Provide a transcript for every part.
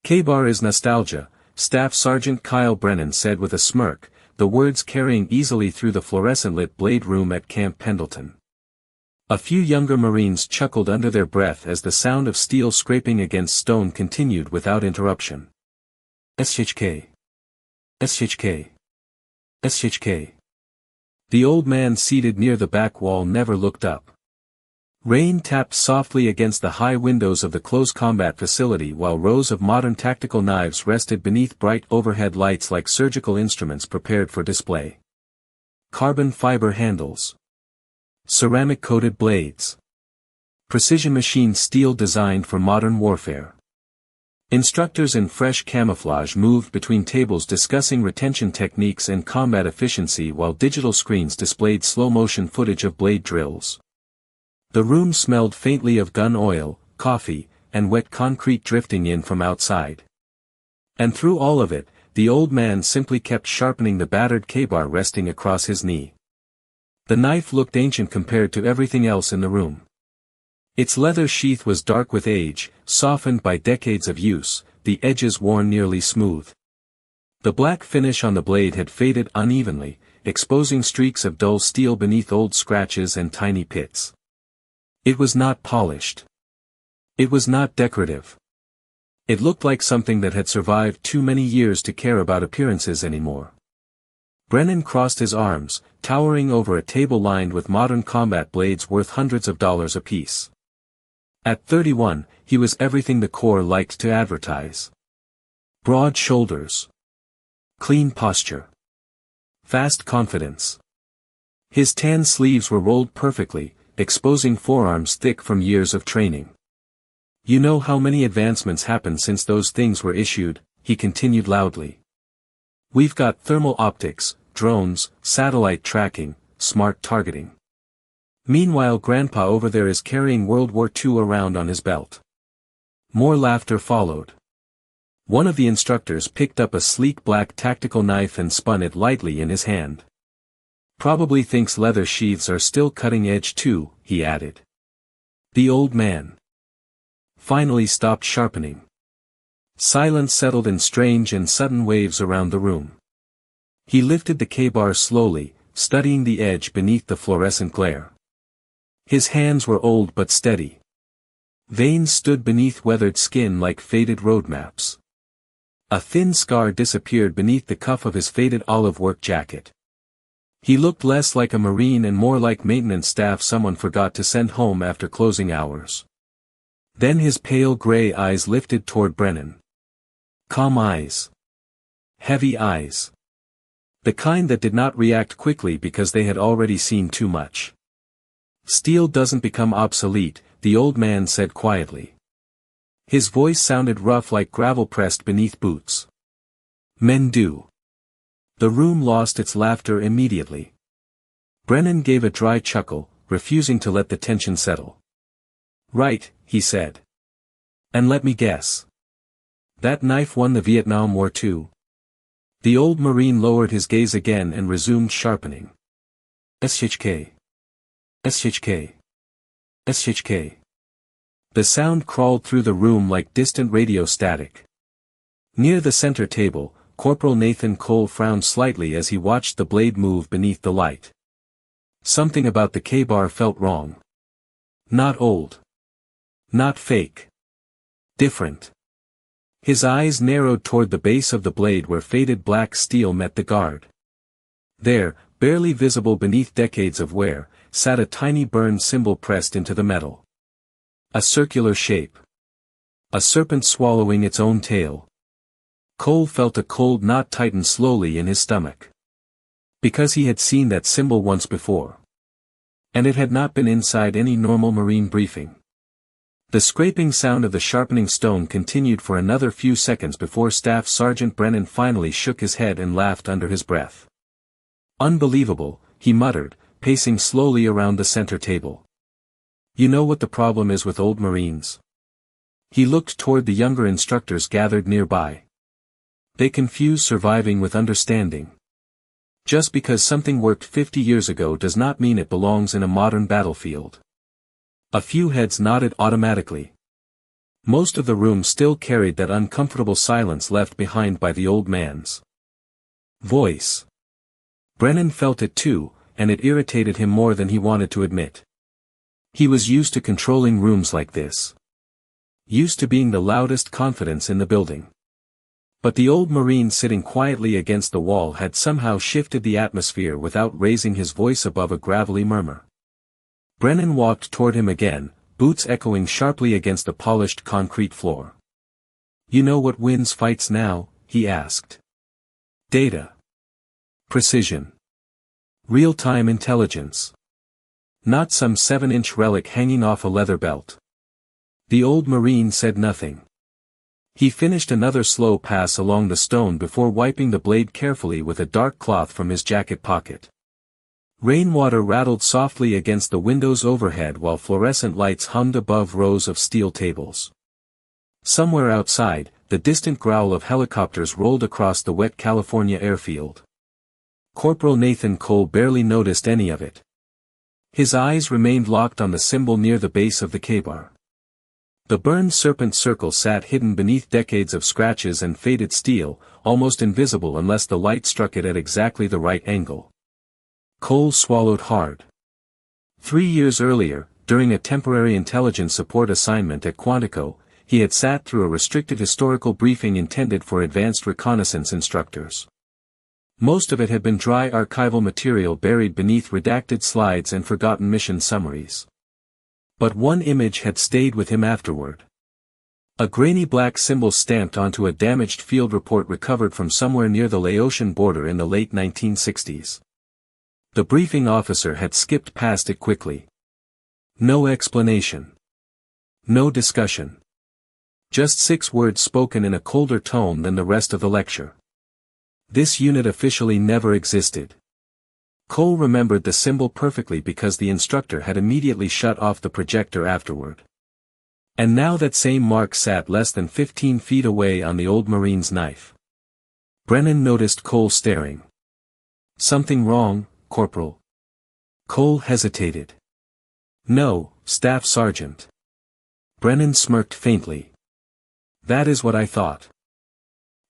K-Bar is nostalgia, Staff Sergeant Kyle Brennan said with a smirk, the words carrying easily through the fluorescent-lit blade room at Camp Pendleton. A few younger Marines chuckled under their breath as the sound of steel scraping against stone continued without interruption. SHK. SHK. SHK. The old man seated near the back wall never looked up. Rain tapped softly against the high windows of the close combat facility while rows of modern tactical knives rested beneath bright overhead lights like surgical instruments prepared for display. Carbon fiber handles. Ceramic-coated blades. Precision machined steel designed for modern warfare. Instructors in fresh camouflage moved between tables discussing retention techniques and combat efficiency while digital screens displayed slow-motion footage of blade drills. The room smelled faintly of gun oil, coffee, and wet concrete drifting in from outside. And through all of it, the old man simply kept sharpening the battered K-bar resting across his knee. The knife looked ancient compared to everything else in the room. Its leather sheath was dark with age, softened by decades of use, the edges worn nearly smooth. The black finish on the blade had faded unevenly, exposing streaks of dull steel beneath old scratches and tiny pits. It was not polished. It was not decorative. It looked like something that had survived too many years to care about appearances anymore. Brennan crossed his arms, towering over a table lined with modern combat blades worth hundreds of dollars apiece. At 31, he was everything the Corps liked to advertise. Broad shoulders. Clean posture. Fast confidence. His tan sleeves were rolled perfectly, exposing forearms thick from years of training. You know how many advancements happened since those things were issued, he continued loudly. We've got thermal optics, drones, satellite tracking, smart targeting. Meanwhile Grandpa over there is carrying World War II around on his belt. More laughter followed. One of the instructors picked up a sleek black tactical knife and spun it lightly in his hand. Probably thinks leather sheaths are still cutting edge too, he added. The old man finally stopped sharpening. Silence settled in strange and sudden waves around the room. He lifted the K-bar slowly, studying the edge beneath the fluorescent glare. His hands were old but steady. Veins stood beneath weathered skin like faded road maps. A thin scar disappeared beneath the cuff of his faded olive work jacket. He looked less like a Marine and more like maintenance staff someone forgot to send home after closing hours. Then his pale gray eyes lifted toward Brennan. Calm eyes. Heavy eyes. The kind that did not react quickly because they had already seen too much. Steel doesn't become obsolete, the old man said quietly. His voice sounded rough like gravel pressed beneath boots. Men do. The room lost its laughter immediately. Brennan gave a dry chuckle, refusing to let the tension settle. Right, he said. And let me guess. That knife won the Vietnam War too. The old Marine lowered his gaze again and resumed sharpening. SHK. SHK. SHK. The sound crawled through the room like distant radio static. Near the center table, Corporal Nathan Cole frowned slightly as he watched the blade move beneath the light. Something about the K-bar felt wrong. Not old. Not fake. Different. His eyes narrowed toward the base of the blade where faded black steel met the guard. There, barely visible beneath decades of wear, sat a tiny burned symbol pressed into the metal. A circular shape. A serpent swallowing its own tail. Cole felt a cold knot tighten slowly in his stomach. Because he had seen that symbol once before. And it had not been inside any normal Marine briefing. The scraping sound of the sharpening stone continued for another few seconds before Staff Sergeant Brennan finally shook his head and laughed under his breath. Unbelievable, he muttered, pacing slowly around the center table. You know what the problem is with old Marines? He looked toward the younger instructors gathered nearby. They confuse surviving with understanding. Just because something worked 50 years ago does not mean it belongs in a modern battlefield. A few heads nodded automatically. Most of the room still carried that uncomfortable silence left behind by the old man's voice. Brennan felt it too, and it irritated him more than he wanted to admit. He was used to controlling rooms like this. Used to being the loudest confidence in the building. But the old Marine sitting quietly against the wall had somehow shifted the atmosphere without raising his voice above a gravelly murmur. Brennan walked toward him again, boots echoing sharply against the polished concrete floor. "You know what wins fights now?" he asked. "Data. Precision. Real-time intelligence. Not some 7-inch relic hanging off a leather belt." The old Marine said nothing. He finished another slow pass along the stone before wiping the blade carefully with a dark cloth from his jacket pocket. Rainwater rattled softly against the windows overhead while fluorescent lights hummed above rows of steel tables. Somewhere outside, the distant growl of helicopters rolled across the wet California airfield. Corporal Nathan Cole barely noticed any of it. His eyes remained locked on the symbol near the base of the K-bar. The burned serpent circle sat hidden beneath decades of scratches and faded steel, almost invisible unless the light struck it at exactly the right angle. Cole swallowed hard. 3 years earlier, during a temporary intelligence support assignment at Quantico, he had sat through a restricted historical briefing intended for advanced reconnaissance instructors. Most of it had been dry archival material buried beneath redacted slides and forgotten mission summaries. But one image had stayed with him afterward. A grainy black symbol stamped onto a damaged field report recovered from somewhere near the Laotian border in the late 1960s. The briefing officer had skipped past it quickly. No explanation. No discussion. Just 6 words spoken in a colder tone than the rest of the lecture. This unit officially never existed. Cole remembered the symbol perfectly because the instructor had immediately shut off the projector afterward. And now that same mark sat less than 15 feet away on the old Marine's knife. Brennan noticed Cole staring. "Something wrong, Corporal?" Cole hesitated. "No, Staff Sergeant." Brennan smirked faintly. "That is what I thought."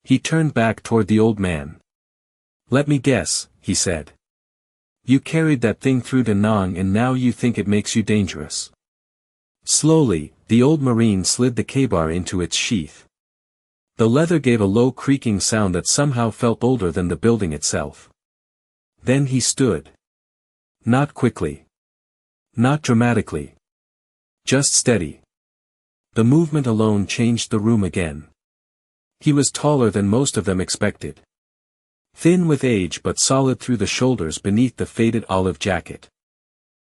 He turned back toward the old man. "Let me guess," he said. "You carried that thing through Da Nang and now you think it makes you dangerous." Slowly, the old Marine slid the K-bar into its sheath. The leather gave a low creaking sound that somehow felt older than the building itself. Then he stood. Not quickly. Not dramatically. Just steady. The movement alone changed the room again. He was taller than most of them expected. Thin with age but solid through the shoulders beneath the faded olive jacket.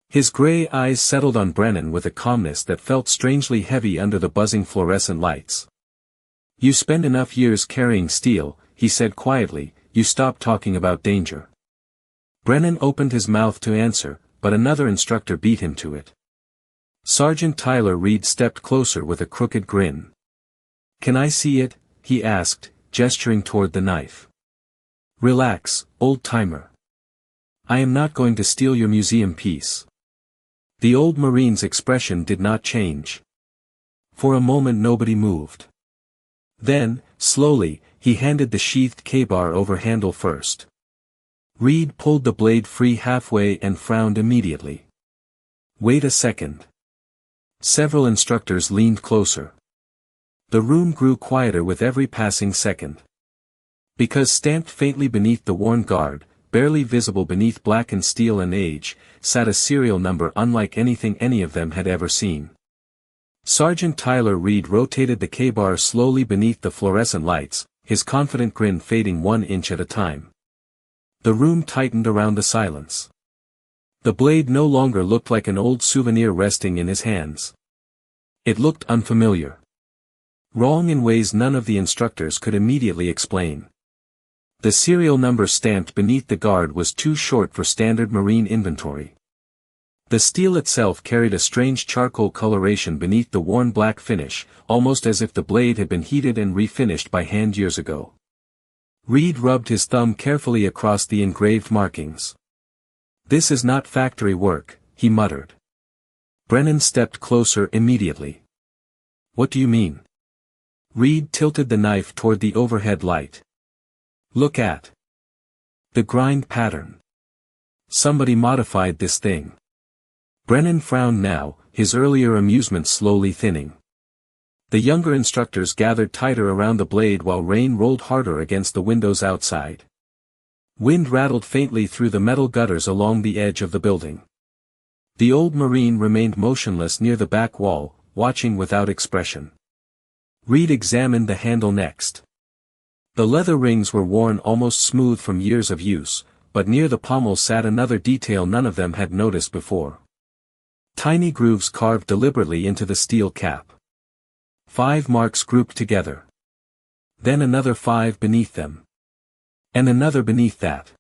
His gray eyes settled on Brennan with a calmness that felt strangely heavy under the buzzing fluorescent lights. "You spend enough years carrying steel," he said quietly, "you stop talking about danger." Brennan opened his mouth to answer, but another instructor beat him to it. Sergeant Tyler Reed stepped closer with a crooked grin. "Can I see it?" he asked, gesturing toward the knife. "Relax, old-timer. I am not going to steal your museum piece." The old Marine's expression did not change. For a moment nobody moved. Then, slowly, he handed the sheathed K-bar over handle first. Reed pulled the blade free halfway and frowned immediately. "Wait a second." Several instructors leaned closer. The room grew quieter with every passing second. Because stamped faintly beneath the worn guard, barely visible beneath blackened steel and age, sat a serial number unlike anything any of them had ever seen. Sergeant Tyler Reed rotated the K-bar slowly beneath the fluorescent lights, his confident grin fading 1 inch at a time. The room tightened around the silence. The blade no longer looked like an old souvenir resting in his hands. It looked unfamiliar. Wrong in ways none of the instructors could immediately explain. The serial number stamped beneath the guard was too short for standard Marine inventory. The steel itself carried a strange charcoal coloration beneath the worn black finish, almost as if the blade had been heated and refinished by hand years ago. Reed rubbed his thumb carefully across the engraved markings. "This is not factory work," he muttered. Brennan stepped closer immediately. "What do you mean?" Reed tilted the knife toward the overhead light. Look at the grind pattern. Somebody modified this thing. Brennan frowned now, his earlier amusement slowly thinning. The younger instructors gathered tighter around the blade while rain rolled harder against the windows outside. Wind rattled faintly through the metal gutters along the edge of the building. The old Marine remained motionless near the back wall, watching without expression. Reed examined the handle next. The leather rings were worn almost smooth from years of use, but near the pommel sat another detail none of them had noticed before. Tiny grooves carved deliberately into the steel cap. 5 marks grouped together. Then another 5 beneath them. And another beneath that.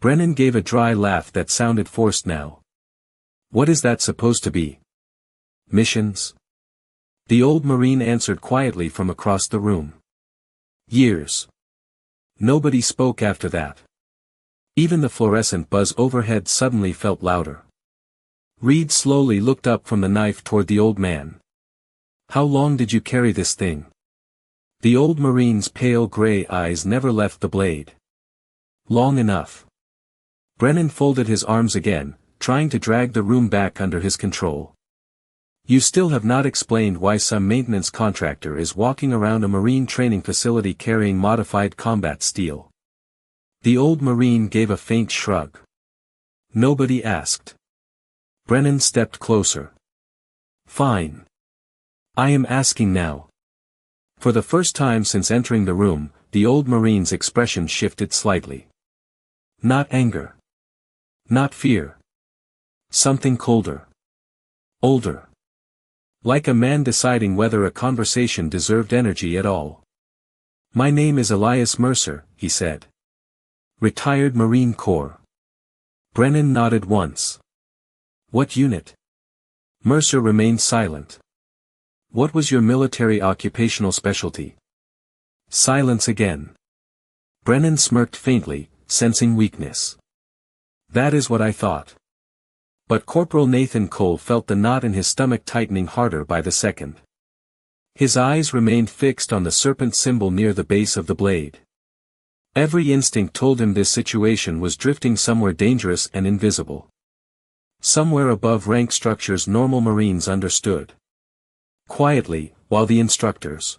Brennan gave a dry laugh that sounded forced now. What is that supposed to be? Missions? The old Marine answered quietly from across the room. Years. Nobody spoke after that. Even the fluorescent buzz overhead suddenly felt louder. Reed slowly looked up from the knife toward the old man. How long did you carry this thing? The old Marine's pale gray eyes never left the blade. Long enough. Brennan folded his arms again, trying to drag the room back under his control. You still have not explained why some maintenance contractor is walking around a Marine training facility carrying modified combat steel. The old Marine gave a faint shrug. Nobody asked. Brennan stepped closer. Fine. I am asking now. For the first time since entering the room, the old Marine's expression shifted slightly. Not anger. Not fear. Something colder. Older. Like a man deciding whether a conversation deserved energy at all. My name is Elias Mercer, he said. Retired Marine Corps. Brennan nodded once. What unit? Mercer remained silent. What was your military occupational specialty? Silence again. Brennan smirked faintly, sensing weakness. That is what I thought. But Corporal Nathan Cole felt the knot in his stomach tightening harder by the second. His eyes remained fixed on the serpent symbol near the base of the blade. Every instinct told him this situation was drifting somewhere dangerous and invisible. Somewhere above rank structures normal Marines understood. Quietly, while the instructors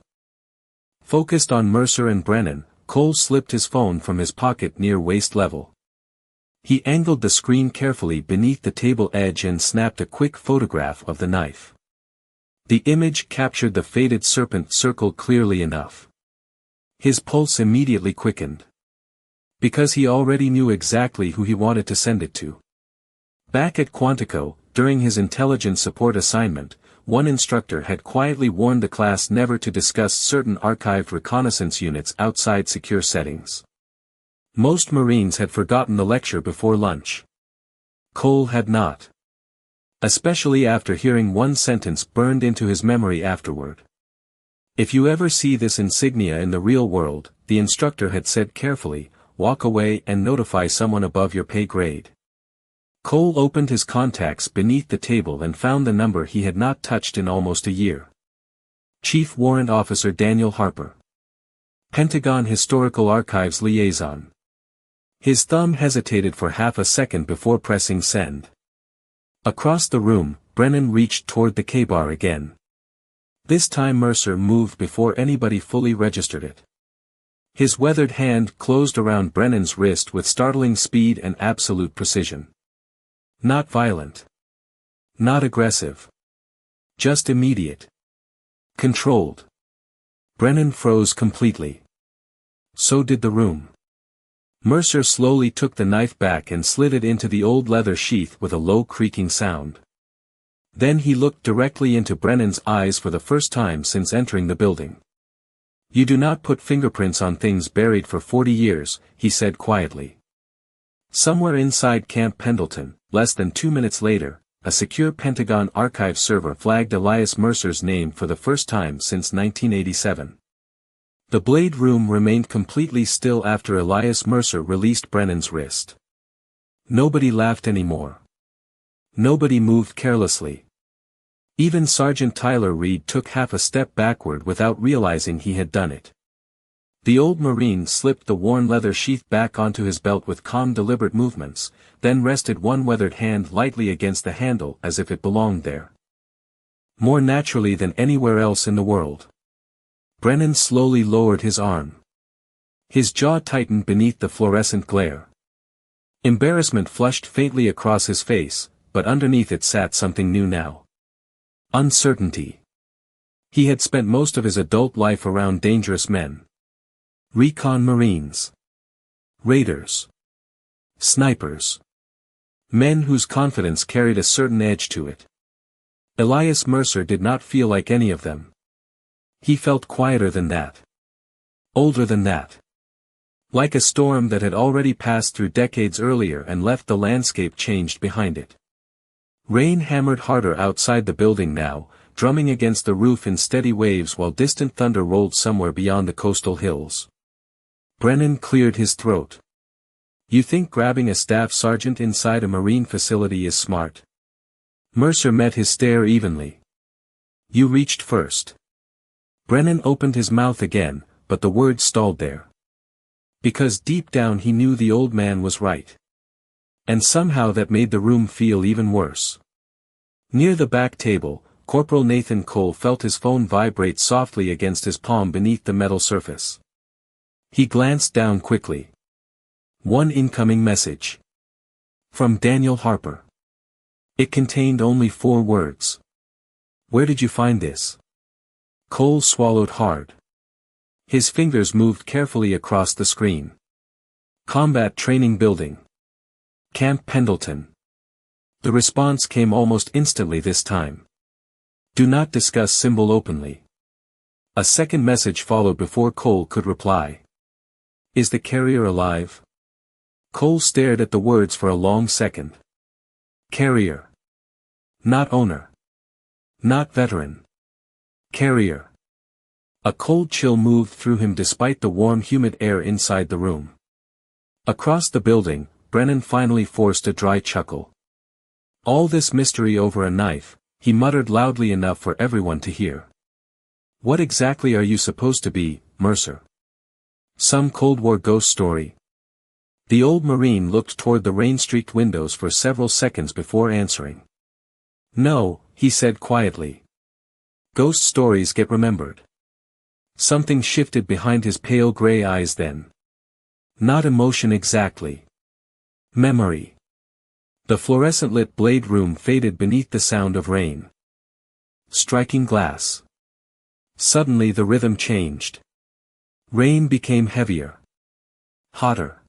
focused on Mercer and Brennan, Cole slipped his phone from his pocket near waist level. He angled the screen carefully beneath the table edge and snapped a quick photograph of the knife. The image captured the faded serpent circle clearly enough. His pulse immediately quickened. Because he already knew exactly who he wanted to send it to. Back at Quantico, during his intelligence support assignment, one instructor had quietly warned the class never to discuss certain archived reconnaissance units outside secure settings. Most Marines had forgotten the lecture before lunch. Cole had not. Especially after hearing one sentence burned into his memory afterward. If you ever see this insignia in the real world, the instructor had said carefully, walk away and notify someone above your pay grade. Cole opened his contacts beneath the table and found the number he had not touched in almost a year. Chief Warrant Officer Daniel Harper. Pentagon Historical Archives Liaison. His thumb hesitated for half a second before pressing send. Across the room, Brennan reached toward the K-bar again. This time Mercer moved before anybody fully registered it. His weathered hand closed around Brennan's wrist with startling speed and absolute precision. Not violent. Not aggressive. Just immediate. Controlled. Brennan froze completely. So did the room. Mercer slowly took the knife back and slid it into the old leather sheath with a low creaking sound. Then he looked directly into Brennan's eyes for the first time since entering the building. You do not put fingerprints on things buried for 40 years, he said quietly. Somewhere inside Camp Pendleton, less than 2 minutes later, a secure Pentagon archive server flagged Elias Mercer's name for the first time since 1987. The blade room remained completely still after Elias Mercer released Brennan's wrist. Nobody laughed anymore. Nobody moved carelessly. Even Sergeant Tyler Reed took half a step backward without realizing he had done it. The old Marine slipped the worn leather sheath back onto his belt with calm deliberate movements, then rested one weathered hand lightly against the handle as if it belonged there. More naturally than anywhere else in the world. Brennan slowly lowered his arm. His jaw tightened beneath the fluorescent glare. Embarrassment flushed faintly across his face, but underneath it sat something new now. Uncertainty. He had spent most of his adult life around dangerous men. Recon Marines. Raiders. Snipers. Men whose confidence carried a certain edge to it. Elias Mercer did not feel like any of them. He felt quieter than that. Older than that. Like a storm that had already passed through decades earlier and left the landscape changed behind it. Rain hammered harder outside the building now, drumming against the roof in steady waves while distant thunder rolled somewhere beyond the coastal hills. Brennan cleared his throat. You think grabbing a staff sergeant inside a Marine facility is smart? Mercer met his stare evenly. You reached first. Brennan opened his mouth again, but the words stalled there. Because deep down he knew the old man was right. And somehow that made the room feel even worse. Near the back table, Corporal Nathan Cole felt his phone vibrate softly against his palm beneath the metal surface. He glanced down quickly. One incoming message. From Daniel Harper. It contained only 4 words. Where did you find this? Cole swallowed hard. His fingers moved carefully across the screen. Combat Training Building. Camp Pendleton. The response came almost instantly this time. Do not discuss symbol openly. A second message followed before Cole could reply. Is the carrier alive? Cole stared at the words for a long second. Carrier. Not owner. Not veteran. Carrier. A cold chill moved through him despite the warm humid air inside the room. Across the building, Brennan finally forced a dry chuckle. All this mystery over a knife, he muttered loudly enough for everyone to hear. What exactly are you supposed to be, Mercer? Some Cold War ghost story? The old Marine looked toward the rain-streaked windows for several seconds before answering. No, he said quietly. Ghost stories get remembered. Something shifted behind his pale gray eyes then. Not emotion exactly. Memory. The fluorescent-lit blade room faded beneath the sound of rain. Striking glass. Suddenly the rhythm changed. Rain became heavier. Hotter.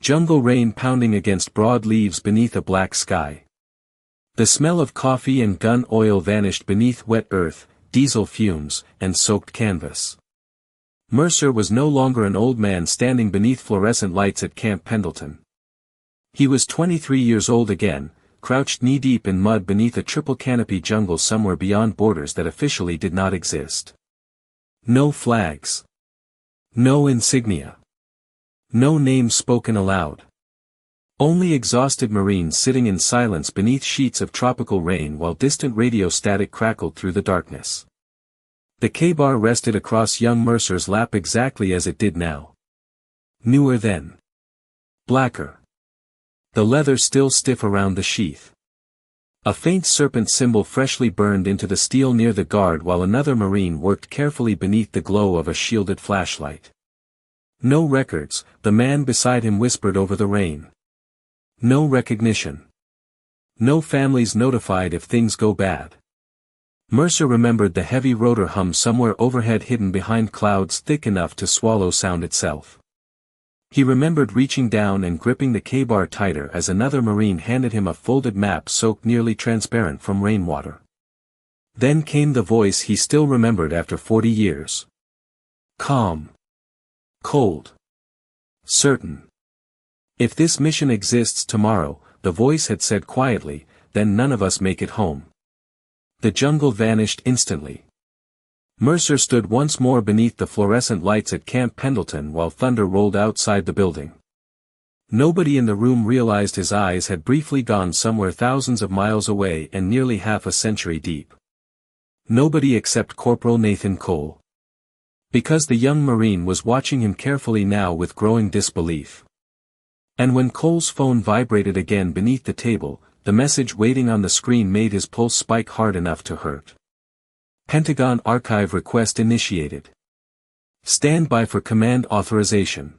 Jungle rain pounding against broad leaves beneath a black sky. The smell of coffee and gun oil vanished beneath wet earth, diesel fumes, and soaked canvas. Mercer was no longer an old man standing beneath fluorescent lights at Camp Pendleton. He was 23 years old again, crouched knee-deep in mud beneath a triple canopy jungle somewhere beyond borders that officially did not exist. No flags. No insignia. No names spoken aloud. Only exhausted Marines sitting in silence beneath sheets of tropical rain while distant radio static crackled through the darkness. The K-bar rested across young Mercer's lap exactly as it did now. Newer then. Blacker. The leather still stiff around the sheath. A faint serpent symbol freshly burned into the steel near the guard while another Marine worked carefully beneath the glow of a shielded flashlight. No records, the man beside him whispered over the rain. No recognition. No families notified if things go bad. Mercer remembered the heavy rotor hum somewhere overhead hidden behind clouds thick enough to swallow sound itself. He remembered reaching down and gripping the K-bar tighter as another Marine handed him a folded map soaked nearly transparent from rainwater. Then came the voice he still remembered after 40 years. Calm. Cold. Certain. If this mission exists tomorrow, the voice had said quietly, then none of us make it home. The jungle vanished instantly. Mercer stood once more beneath the fluorescent lights at Camp Pendleton while thunder rolled outside the building. Nobody in the room realized his eyes had briefly gone somewhere thousands of miles away and nearly half a century deep. Nobody except Corporal Nathan Cole. Because the young Marine was watching him carefully now with growing disbelief. And when Cole's phone vibrated again beneath the table, the message waiting on the screen made his pulse spike hard enough to hurt. Pentagon archive request initiated. Stand by for command authorization.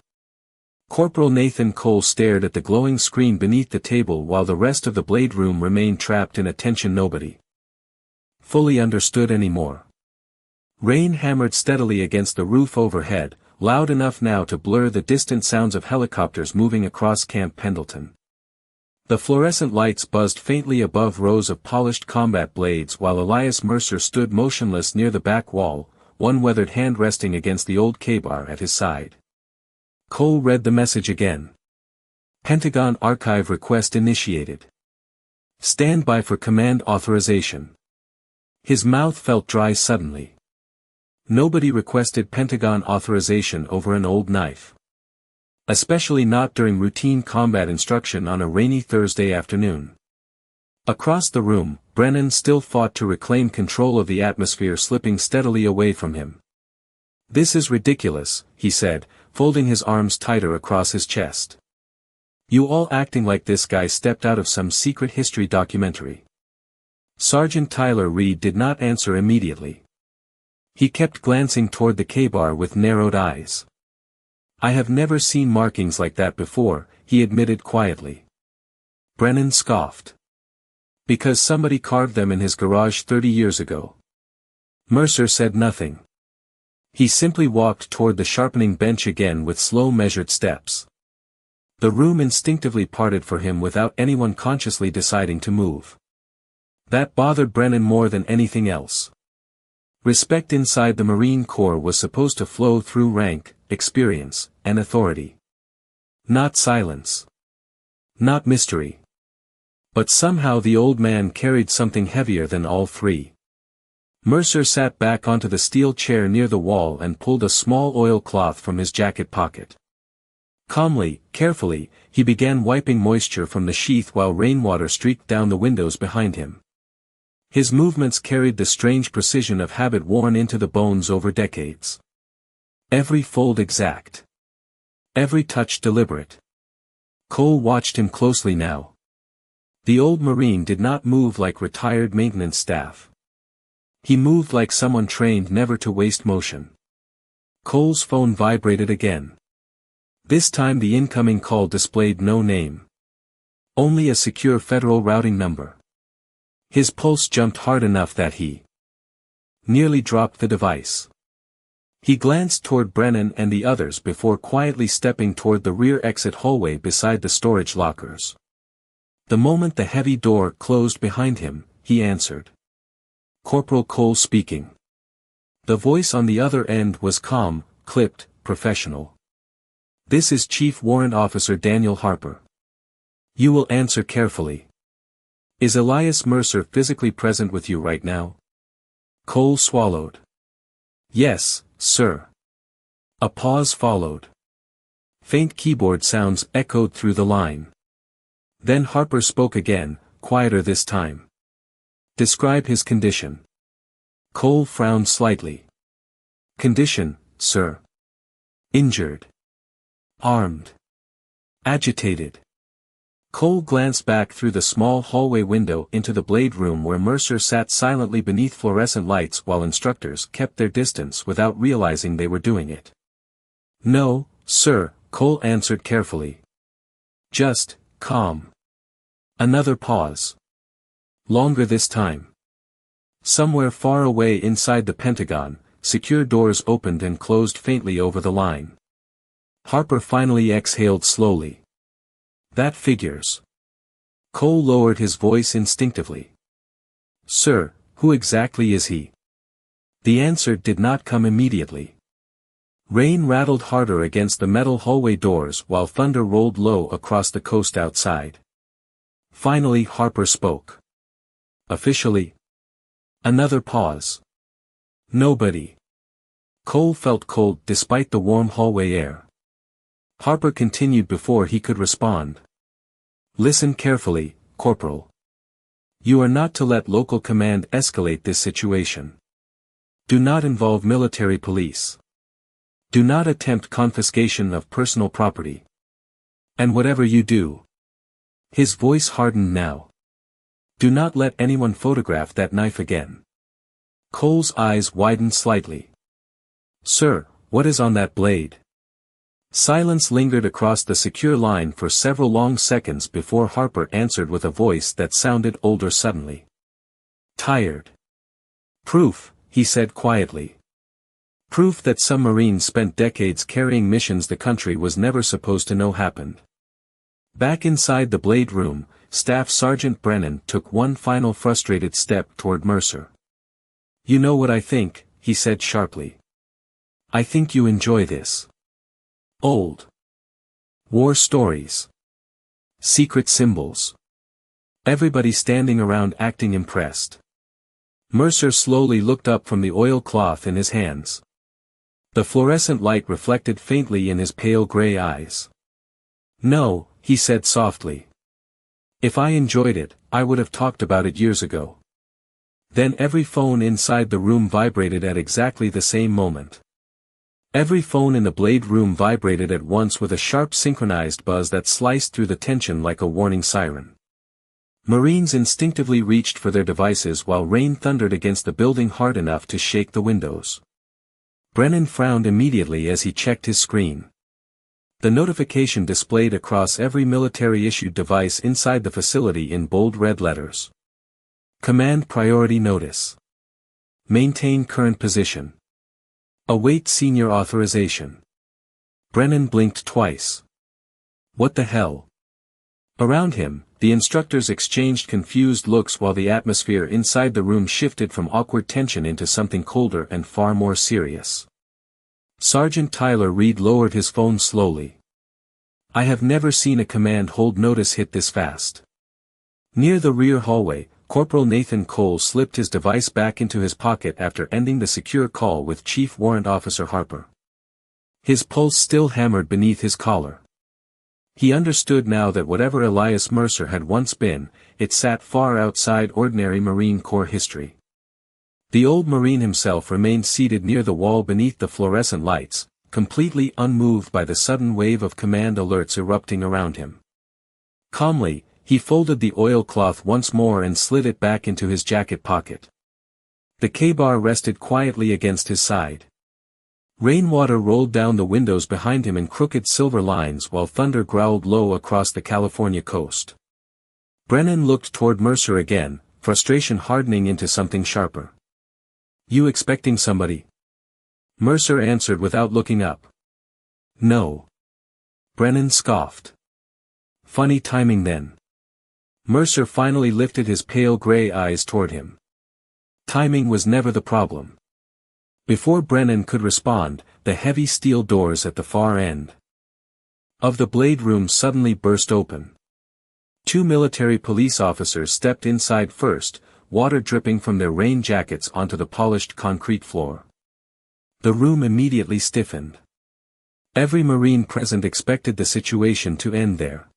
Corporal Nathan Cole stared at the glowing screen beneath the table while the rest of the blade room remained trapped in a tension nobody fully understood anymore. Rain hammered steadily against the roof overhead, loud enough now to blur the distant sounds of helicopters moving across Camp Pendleton. The fluorescent lights buzzed faintly above rows of polished combat blades while Elias Mercer stood motionless near the back wall, one weathered hand resting against the old K-bar at his side. Cole read the message again. Pentagon archive request initiated. Stand by for command authorization. His mouth felt dry suddenly. Nobody requested Pentagon authorization over an old knife. Especially not during routine combat instruction on a rainy Thursday afternoon. Across the room, Brennan still fought to reclaim control of the atmosphere slipping steadily away from him. "This is ridiculous," he said, folding his arms tighter across his chest. "You all acting like this guy stepped out of some secret history documentary." Sergeant Tyler Reed did not answer immediately. He kept glancing toward the K-bar with narrowed eyes. "I have never seen markings like that before," he admitted quietly. Brennan scoffed. "Because somebody carved them in his garage 30 years ago." Mercer said nothing. He simply walked toward the sharpening bench again with slow measured steps. The room instinctively parted for him without anyone consciously deciding to move. That bothered Brennan more than anything else. Respect inside the Marine Corps was supposed to flow through rank, experience, and authority. Not silence. Not mystery. But somehow the old man carried something heavier than all three. Mercer sat back onto the steel chair near the wall and pulled a small oilcloth from his jacket pocket. Calmly, carefully, he began wiping moisture from the sheath while rainwater streaked down the windows behind him. His movements carried the strange precision of habit worn into the bones over decades. Every fold exact. Every touch deliberate. Cole watched him closely now. The old Marine did not move like retired maintenance staff. He moved like someone trained never to waste motion. Cole's phone vibrated again. This time the incoming call displayed no name. Only a secure federal routing number. His pulse jumped hard enough that he nearly dropped the device. He glanced toward Brennan and the others before quietly stepping toward the rear exit hallway beside the storage lockers. The moment the heavy door closed behind him, he answered. Corporal Cole speaking. The voice on the other end was calm, clipped, professional. "This is Chief Warrant Officer Daniel Harper. You will answer carefully. Is Elias Mercer physically present with you right now?" Cole swallowed. "Yes, sir." A pause followed. Faint keyboard sounds echoed through the line. Then Harper spoke again, quieter this time. "Describe his condition." Cole frowned slightly. "Condition, sir. Injured. Armed. Agitated." Cole glanced back through the small hallway window into the blade room where Mercer sat silently beneath fluorescent lights while instructors kept their distance without realizing they were doing it. "No, sir," Cole answered carefully. "Just, calm." Another pause. Longer this time. Somewhere far away inside the Pentagon, secure doors opened and closed faintly over the line. Harper finally exhaled slowly. "That figures." Cole lowered his voice instinctively. "Sir, who exactly is he?" The answer did not come immediately. Rain rattled harder against the metal hallway doors while thunder rolled low across the coast outside. Finally Harper spoke. "Officially?" Another pause. "Nobody." Cole felt cold despite the warm hallway air. Harper continued before he could respond. Listen carefully, Corporal. You are not to let local command escalate this situation. Do not involve military police. Do not attempt confiscation of personal property. And whatever you do. His voice hardened now. Do not let anyone photograph that knife again. Cole's eyes widened slightly. Sir, what is on that blade? Silence lingered across the secure line for several long seconds before Harper answered with a voice that sounded older suddenly. Tired. Proof, he said quietly. Proof that some Marines spent decades carrying missions the country was never supposed to know happened. Back inside the blade room, Staff Sergeant Brennan took one final frustrated step toward Mercer. You know what I think, he said sharply. I think you enjoy this. Old war stories. Secret symbols. Everybody standing around acting impressed. Mercer slowly looked up from the oilcloth in his hands. The fluorescent light reflected faintly in his pale gray eyes. No, he said softly. If I enjoyed it, I would have talked about it years ago. Then every phone inside the room vibrated at exactly the same moment. Every phone in the blade room vibrated at once with a sharp synchronized buzz that sliced through the tension like a warning siren. Marines instinctively reached for their devices while rain thundered against the building hard enough to shake the windows. Brennan frowned immediately as he checked his screen. The notification displayed across every military-issued device inside the facility in bold red letters. Command Priority Notice. Maintain current position. Await senior authorization. Brennan blinked twice. What the hell? Around him, the instructors exchanged confused looks while the atmosphere inside the room shifted from awkward tension into something colder and far more serious. Sergeant Tyler Reed lowered his phone slowly. I have never seen a command hold notice hit this fast. Near the rear hallway, Corporal Nathan Cole slipped his device back into his pocket after ending the secure call with Chief Warrant Officer Harper. His pulse still hammered beneath his collar. He understood now that whatever Elias Mercer had once been, it sat far outside ordinary Marine Corps history. The old Marine himself remained seated near the wall beneath the fluorescent lights, completely unmoved by the sudden wave of command alerts erupting around him. Calmly, he folded the oilcloth once more and slid it back into his jacket pocket. The K-bar rested quietly against his side. Rainwater rolled down the windows behind him in crooked silver lines while thunder growled low across the California coast. Brennan looked toward Mercer again, frustration hardening into something sharper. You expecting somebody? Mercer answered without looking up. No. Brennan scoffed. Funny timing then. Mercer finally lifted his pale gray eyes toward him. Timing was never the problem. Before Brennan could respond, the heavy steel doors at the far end of the blade room suddenly burst open. 2 military police officers stepped inside first, water dripping from their rain jackets onto the polished concrete floor. The room immediately stiffened. Every Marine present expected the situation to end there.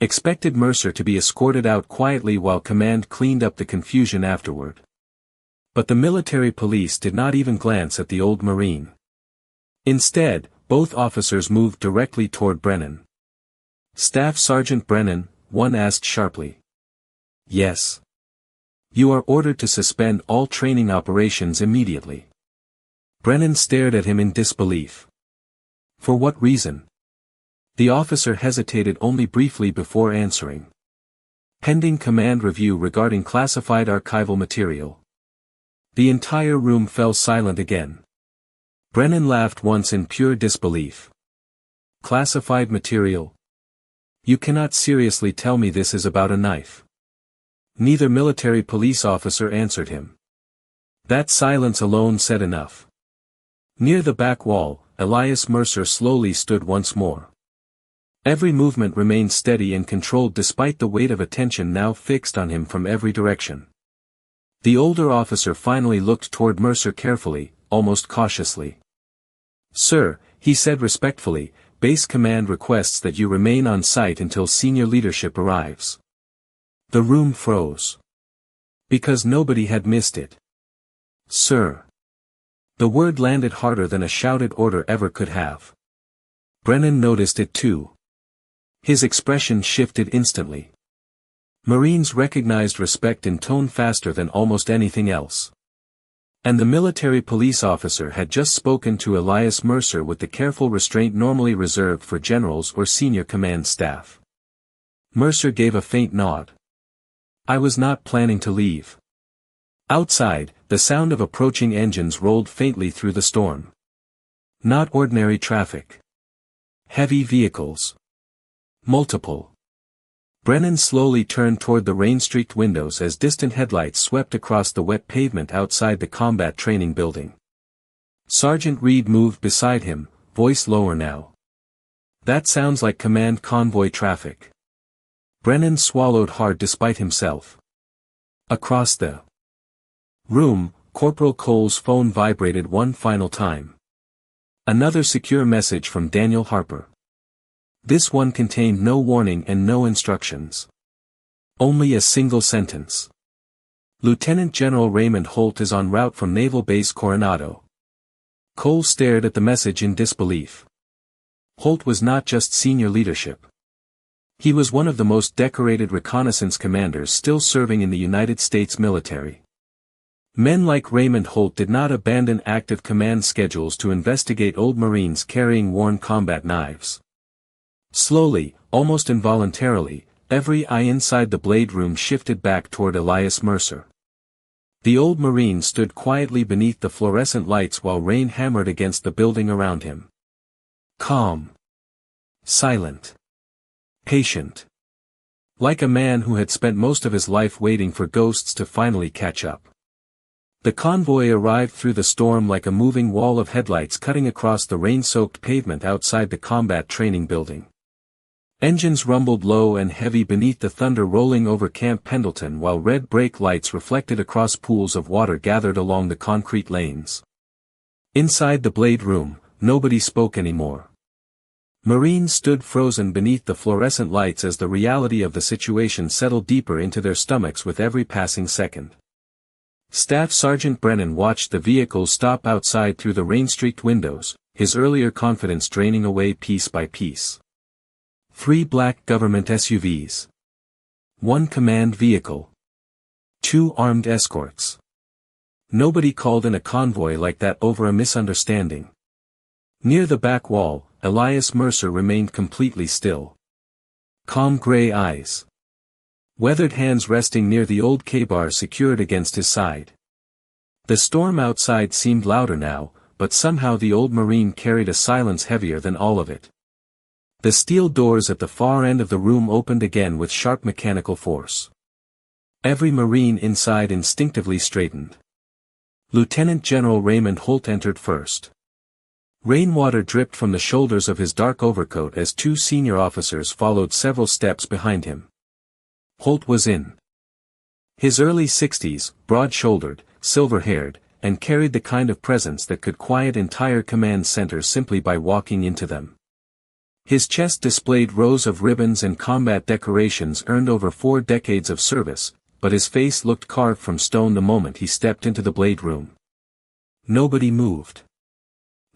Expected Mercer to be escorted out quietly while command cleaned up the confusion afterward. But the military police did not even glance at the old Marine. Instead, both officers moved directly toward Brennan. Staff Sergeant Brennan, one asked sharply. Yes. You are ordered to suspend all training operations immediately. Brennan stared at him in disbelief. For what reason? The officer hesitated only briefly before answering. Pending command review regarding classified archival material. The entire room fell silent again. Brennan laughed once in pure disbelief. Classified material? You cannot seriously tell me this is about a knife. Neither military police officer answered him. That silence alone said enough. Near the back wall, Elias Mercer slowly stood once more. Every movement remained steady and controlled despite the weight of attention now fixed on him from every direction. The older officer finally looked toward Mercer carefully, almost cautiously. Sir, he said respectfully, Base Command requests that you remain on site until senior leadership arrives. The room froze. Because nobody had missed it. Sir. The word landed harder than a shouted order ever could have. Brennan noticed it too. His expression shifted instantly. Marines recognized respect in tone faster than almost anything else. And the military police officer had just spoken to Elias Mercer with the careful restraint normally reserved for generals or senior command staff. Mercer gave a faint nod. I was not planning to leave. Outside, the sound of approaching engines rolled faintly through the storm. Not ordinary traffic. Heavy vehicles. Multiple. Brennan slowly turned toward the rain-streaked windows as distant headlights swept across the wet pavement outside the combat training building. Sergeant Reed moved beside him, voice lower now. That sounds like command convoy traffic. Brennan swallowed hard despite himself. Across the room, Corporal Cole's phone vibrated one final time. Another secure message from Daniel Harper. This one contained no warning and no instructions. Only a single sentence. Lieutenant General Raymond Holt is en route from Naval Base Coronado. Cole stared at the message in disbelief. Holt was not just senior leadership. He was one of the most decorated reconnaissance commanders still serving in the United States military. Men like Raymond Holt did not abandon active command schedules to investigate old Marines carrying worn combat knives. Slowly, almost involuntarily, every eye inside the blade room shifted back toward Elias Mercer. The old Marine stood quietly beneath the fluorescent lights while rain hammered against the building around him. Calm. Silent. Patient. Like a man who had spent most of his life waiting for ghosts to finally catch up. The convoy arrived through the storm like a moving wall of headlights cutting across the rain-soaked pavement outside the combat training building. Engines rumbled low and heavy beneath the thunder rolling over Camp Pendleton while red brake lights reflected across pools of water gathered along the concrete lanes. Inside the blade room, nobody spoke anymore. Marines stood frozen beneath the fluorescent lights as the reality of the situation settled deeper into their stomachs with every passing second. Staff Sergeant Brennan watched the vehicles stop outside through the rain-streaked windows, his earlier confidence draining away piece by piece. 3 black government SUVs. 1 command vehicle. 2 armed escorts. Nobody called in a convoy like that over a misunderstanding. Near the back wall, Elias Mercer remained completely still. Calm gray eyes. Weathered hands resting near the old K-bar secured against his side. The storm outside seemed louder now, but somehow the old Marine carried a silence heavier than all of it. The steel doors at the far end of the room opened again with sharp mechanical force. Every Marine inside instinctively straightened. Lieutenant General Raymond Holt entered first. Rainwater dripped from the shoulders of his dark overcoat as 2 senior officers followed several steps behind him. Holt was in his early 60s, broad-shouldered, silver-haired, and carried the kind of presence that could quiet entire command centers simply by walking into them. His chest displayed rows of ribbons and combat decorations earned over 4 decades of service, but his face looked carved from stone the moment he stepped into the blade room. Nobody moved.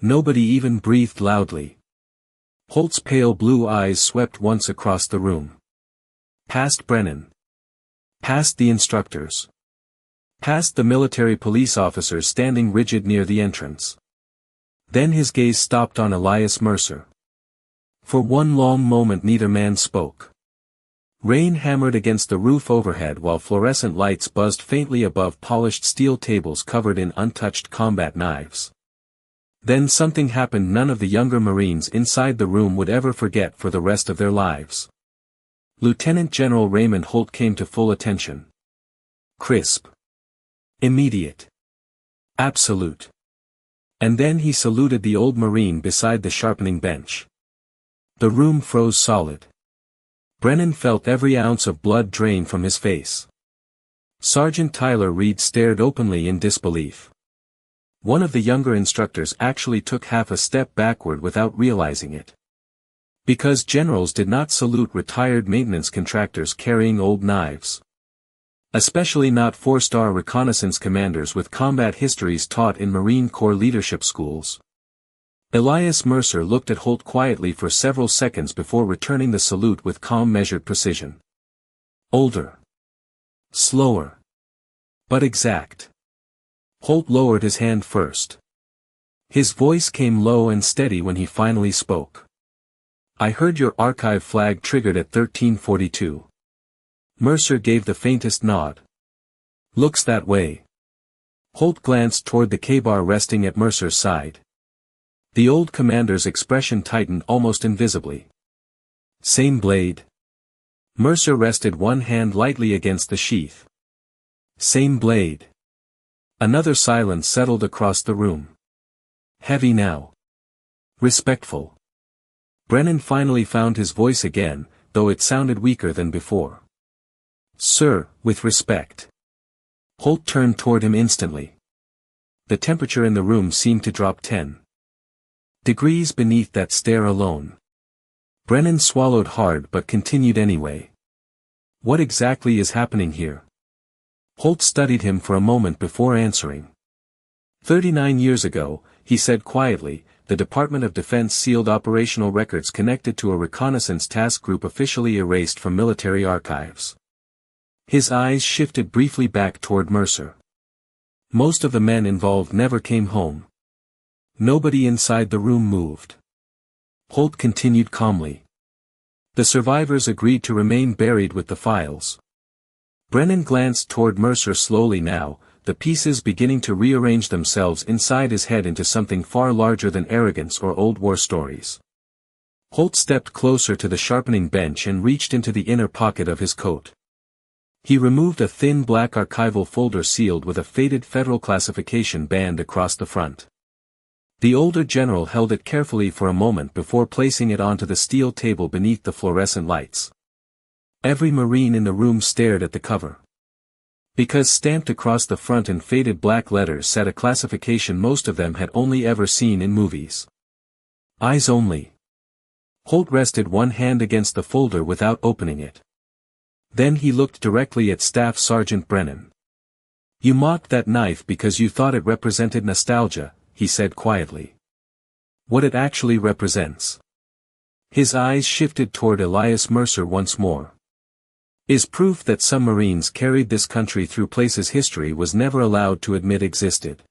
Nobody even breathed loudly. Holt's pale blue eyes swept once across the room. Past Brennan. Past the instructors. Past the military police officers standing rigid near the entrance. Then his gaze stopped on Elias Mercer. For one long moment neither man spoke. Rain hammered against the roof overhead while fluorescent lights buzzed faintly above polished steel tables covered in untouched combat knives. Then something happened none of the younger Marines inside the room would ever forget for the rest of their lives. Lieutenant General Raymond Holt came to full attention. Crisp. Immediate. Absolute. And then he saluted the old Marine beside the sharpening bench. The room froze solid. Brennan felt every ounce of blood drain from his face. Sergeant Tyler Reed stared openly in disbelief. One of the younger instructors actually took half a step backward without realizing it. Because generals did not salute retired maintenance contractors carrying old knives. Especially not four-star reconnaissance commanders with combat histories taught in Marine Corps leadership schools. Elias Mercer looked at Holt quietly for several seconds before returning the salute with calm measured precision. Older. Slower. But exact. Holt lowered his hand first. His voice came low and steady when he finally spoke. I heard your archive flag triggered at 1342. Mercer gave the faintest nod. Looks that way. Holt glanced toward the K-bar resting at Mercer's side. The old commander's expression tightened almost invisibly. Same blade. Mercer rested one hand lightly against the sheath. Same blade. Another silence settled across the room. Heavy now. Respectful. Brennan finally found his voice again, though it sounded weaker than before. Sir, with respect. Holt turned toward him instantly. The temperature in the room seemed to drop 10 degrees beneath that stare alone. Brennan swallowed hard but continued anyway. What exactly is happening here? Holt studied him for a moment before answering. 39 years ago, he said quietly, the Department of Defense sealed operational records connected to a reconnaissance task group officially erased from military archives. His eyes shifted briefly back toward Mercer. Most of the men involved never came home. Nobody inside the room moved. Holt continued calmly. The survivors agreed to remain buried with the files. Brennan glanced toward Mercer slowly now, the pieces beginning to rearrange themselves inside his head into something far larger than arrogance or old war stories. Holt stepped closer to the sharpening bench and reached into the inner pocket of his coat. He removed a thin black archival folder sealed with a faded federal classification band across the front. The older general held it carefully for a moment before placing it onto the steel table beneath the fluorescent lights. Every Marine in the room stared at the cover. Because stamped across the front in faded black letters said a classification most of them had only ever seen in movies. Eyes only. Holt rested one hand against the folder without opening it. Then he looked directly at Staff Sergeant Brennan. You mocked that knife because you thought it represented nostalgia, he said quietly. What it actually represents. His eyes shifted toward Elias Mercer once more. Is proof that some Marines carried this country through places history was never allowed to admit existed.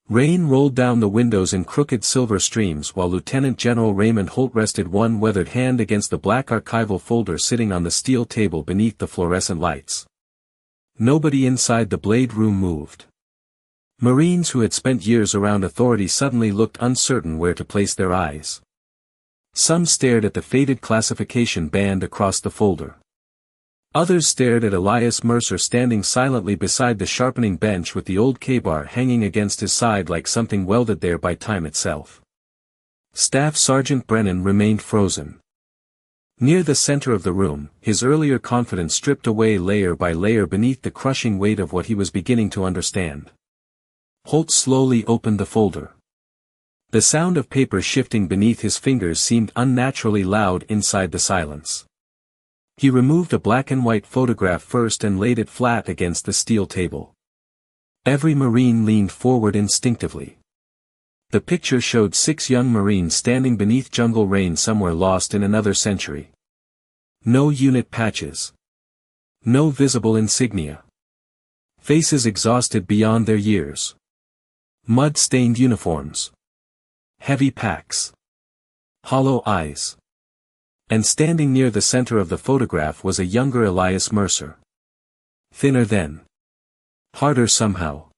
Rain rolled down the windows in crooked silver streams while Lieutenant General Raymond Holt rested one weathered hand against the black archival folder sitting on the steel table beneath the fluorescent lights. Nobody inside the blade room moved. Marines who had spent years around authority suddenly looked uncertain where to place their eyes. Some stared at the faded classification band across the folder. Others stared at Elias Mercer standing silently beside the sharpening bench with the old K-bar hanging against his side like something welded there by time itself. Staff Sergeant Brennan remained frozen. Near the center of the room, his earlier confidence stripped away layer by layer beneath the crushing weight of what he was beginning to understand. Holt slowly opened the folder. The sound of paper shifting beneath his fingers seemed unnaturally loud inside the silence. He removed a black and white photograph first and laid it flat against the steel table. Every Marine leaned forward instinctively. The picture showed 6 young Marines standing beneath jungle rain somewhere lost in another century. No unit patches. No visible insignia. Faces exhausted beyond their years. Mud-stained uniforms. Heavy packs. Hollow eyes. And standing near the center of the photograph was a younger Elias Mercer. Thinner then. Harder somehow.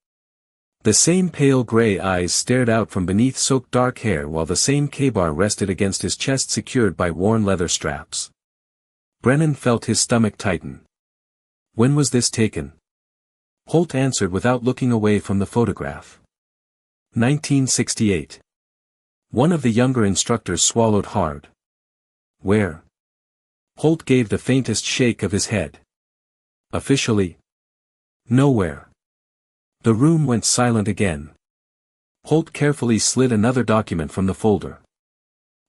The same pale gray eyes stared out from beneath soaked dark hair while the same K-bar rested against his chest secured by worn leather straps. Brennan felt his stomach tighten. When was this taken? Holt answered without looking away from the photograph. 1968. One of the younger instructors swallowed hard. Where? Holt gave the faintest shake of his head. Officially? Nowhere. The room went silent again. Holt carefully slid another document from the folder.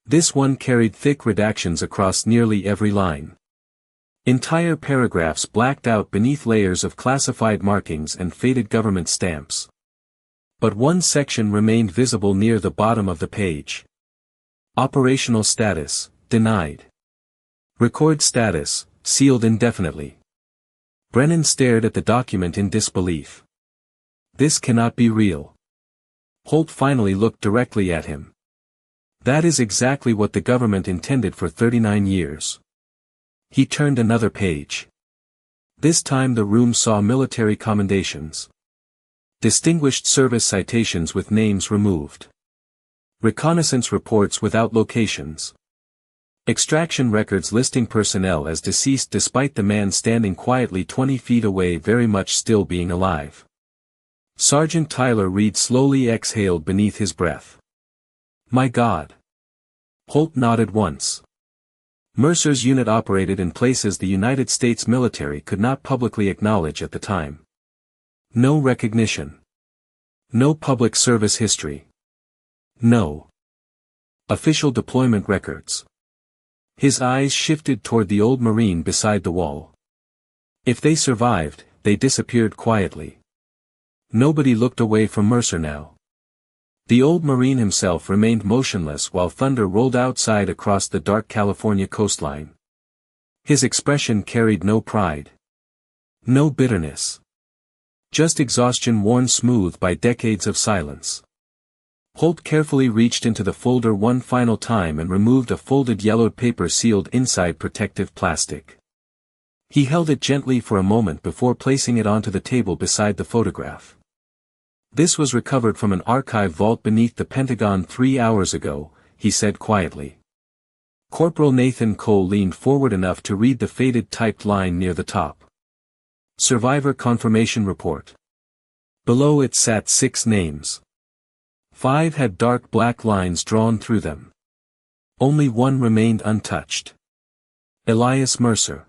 This one carried thick redactions across nearly every line. Entire paragraphs blacked out beneath layers of classified markings and faded government stamps. But one section remained visible near the bottom of the page. Operational status, denied. Record status, sealed indefinitely. Brennan stared at the document in disbelief. This cannot be real. Holt finally looked directly at him. That is exactly what the government intended for 39 years. He turned another page. This time the room saw military commendations. Distinguished service citations with names removed. Reconnaissance reports without locations. Extraction records listing personnel as deceased despite the man standing quietly 20 feet away very much still being alive. Sergeant Tyler Reed slowly exhaled beneath his breath. My God. Holt nodded once. Mercer's unit operated in places the United States military could not publicly acknowledge at the time. No recognition. No public service history. No official deployment records. His eyes shifted toward the old Marine beside the wall. If they survived, they disappeared quietly. Nobody looked away from Mercer now. The old Marine himself remained motionless while thunder rolled outside across the dark California coastline. His expression carried no pride. No bitterness. Just exhaustion worn smooth by decades of silence. Holt carefully reached into the folder one final time and removed a folded yellowed paper sealed inside protective plastic. He held it gently for a moment before placing it onto the table beside the photograph. This was recovered from an archive vault beneath the Pentagon 3 hours ago, he said quietly. Corporal Nathan Cole leaned forward enough to read the faded typed line near the top. Survivor Confirmation Report. Below it sat 6 names. 5 had dark black lines drawn through them. Only one remained untouched. Elias Mercer.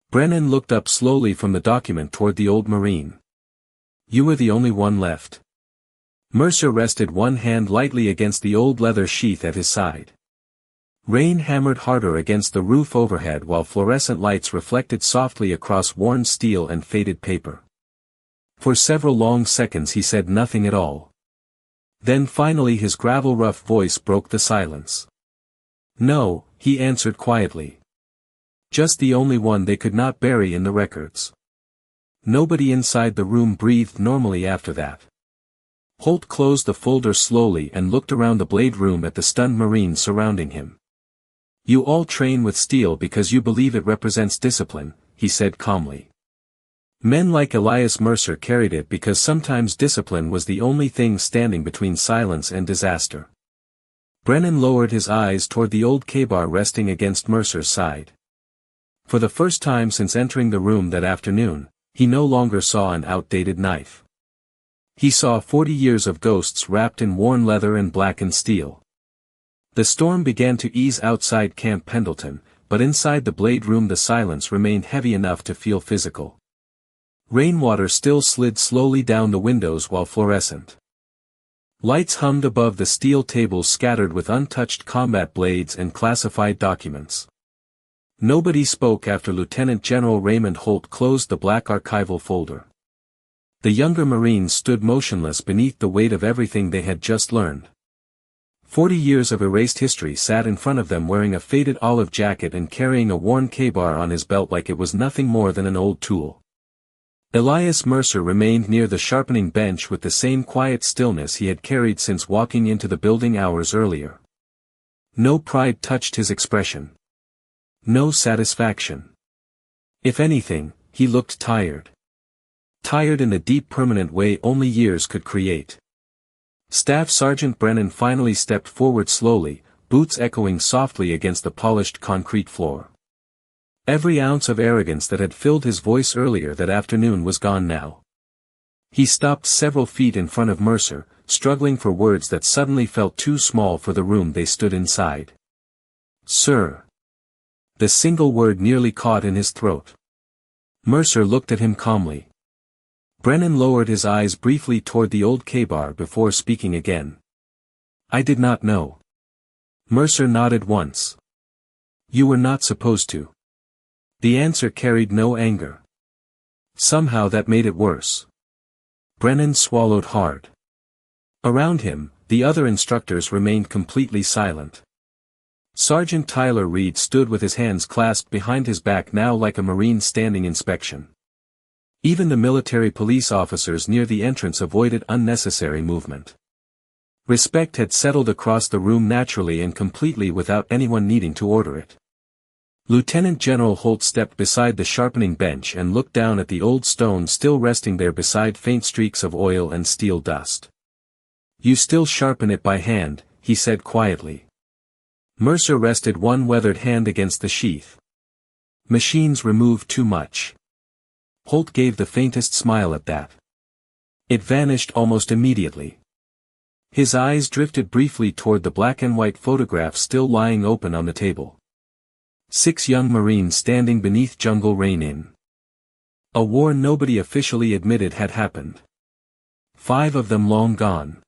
Brennan looked up slowly from the document toward the old Marine. You were the only one left. Mercer rested one hand lightly against the old leather sheath at his side. Rain hammered harder against the roof overhead while fluorescent lights reflected softly across worn steel and faded paper. For several long seconds he said nothing at all. Then finally his gravel-rough voice broke the silence. No, he answered quietly. Just the only one they could not bury in the records. Nobody inside the room breathed normally after that. Holt closed the folder slowly and looked around the blade room at the stunned Marines surrounding him. You all train with steel because you believe it represents discipline, he said calmly. Men like Elias Mercer carried it because sometimes discipline was the only thing standing between silence and disaster. Brennan lowered his eyes toward the old K-bar resting against Mercer's side. For the first time since entering the room that afternoon, he no longer saw an outdated knife. He saw 40 years of ghosts wrapped in worn leather and blackened steel. The storm began to ease outside Camp Pendleton, but inside the blade room the silence remained heavy enough to feel physical. Rainwater still slid slowly down the windows while fluorescent lights hummed above the steel tables scattered with untouched combat blades and classified documents. Nobody spoke after Lieutenant General Raymond Holt closed the black archival folder. The younger Marines stood motionless beneath the weight of everything they had just learned. 40 years of erased history sat in front of them wearing a faded olive jacket and carrying a worn K-bar on his belt like it was nothing more than an old tool. Elias Mercer remained near the sharpening bench with the same quiet stillness he had carried since walking into the building hours earlier. No pride touched his expression. No satisfaction. If anything, he looked tired. Tired in the deep permanent way only years could create. Staff Sergeant Brennan finally stepped forward slowly, boots echoing softly against the polished concrete floor. Every ounce of arrogance that had filled his voice earlier that afternoon was gone now. He stopped several feet in front of Mercer, struggling for words that suddenly felt too small for the room they stood inside. Sir. The single word nearly caught in his throat. Mercer looked at him calmly. Brennan lowered his eyes briefly toward the old K-bar before speaking again. I did not know. Mercer nodded once. You were not supposed to. The answer carried no anger. Somehow that made it worse. Brennan swallowed hard. Around him, the other instructors remained completely silent. Sergeant Tyler Reed stood with his hands clasped behind his back now like a Marine standing inspection. Even the military police officers near the entrance avoided unnecessary movement. Respect had settled across the room naturally and completely without anyone needing to order it. Lieutenant General Holt stepped beside the sharpening bench and looked down at the old stone still resting there beside faint streaks of oil and steel dust. You still sharpen it by hand, he said quietly. Mercer rested one weathered hand against the sheath. Machines remove too much. Holt gave the faintest smile at that. It vanished almost immediately. His eyes drifted briefly toward the black and white photograph still lying open on the table. 6 young Marines standing beneath jungle rain in a war nobody officially admitted had happened. 5 of them long gone.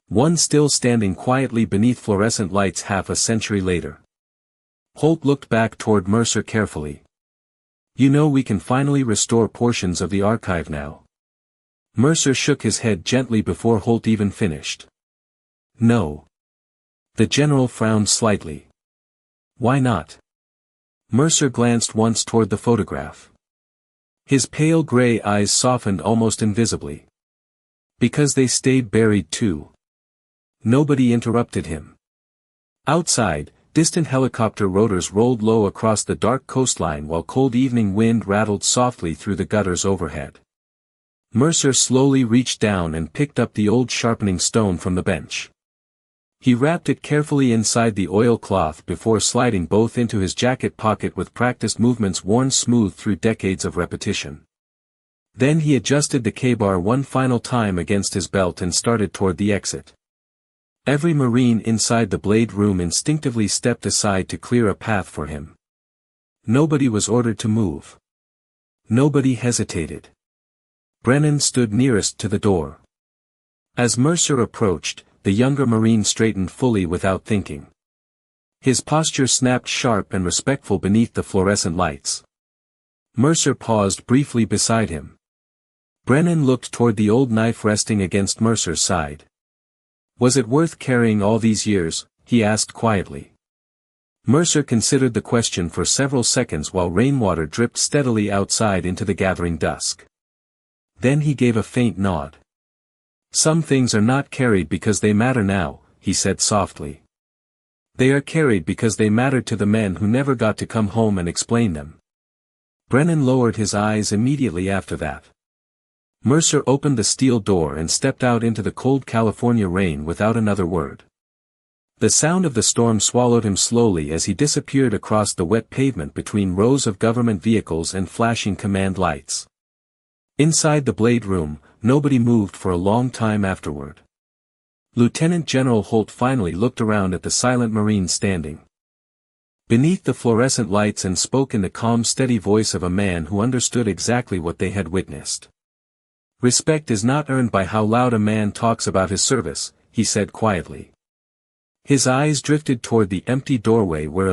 One still standing quietly beneath fluorescent lights half a century later. Holt looked back toward Mercer carefully. You know we can finally restore portions of the archive now. Mercer shook his head gently before Holt even finished. No. The general frowned slightly. Why not? Mercer glanced once toward the photograph. His pale gray eyes softened almost invisibly. Because they stayed buried too. Nobody interrupted him. Outside, distant helicopter rotors rolled low across the dark coastline while cold evening wind rattled softly through the gutters overhead. Mercer slowly reached down and picked up the old sharpening stone from the bench. He wrapped it carefully inside the oilcloth before sliding both into his jacket pocket with practiced movements worn smooth through decades of repetition. Then he adjusted the K-bar one final time against his belt and started toward the exit. Every Marine inside the blade room instinctively stepped aside to clear a path for him. Nobody was ordered to move. Nobody hesitated. Brennan stood nearest to the door. As Mercer approached, the younger Marine straightened fully without thinking. His posture snapped sharp and respectful beneath the fluorescent lights. Mercer paused briefly beside him. Brennan looked toward the old knife resting against Mercer's side. Was it worth carrying all these years? He asked quietly. Mercer considered the question for several seconds while rainwater dripped steadily outside into the gathering dusk. Then he gave a faint nod. Some things are not carried because they matter now, he said softly. They are carried because they mattered to the men who never got to come home and explain them. Brennan lowered his eyes immediately after that. Mercer opened the steel door and stepped out into the cold California rain without another word. The sound of the storm swallowed him slowly as he disappeared across the wet pavement between rows of government vehicles and flashing command lights. Inside the blade room, nobody moved for a long time afterward. Lieutenant General Holt finally looked around at the silent Marines standing beneath the fluorescent lights and spoke in the calm steady voice of a man who understood exactly what they had witnessed. Respect is not earned by how loud a man talks about his service, he said quietly. His eyes drifted toward the empty doorway where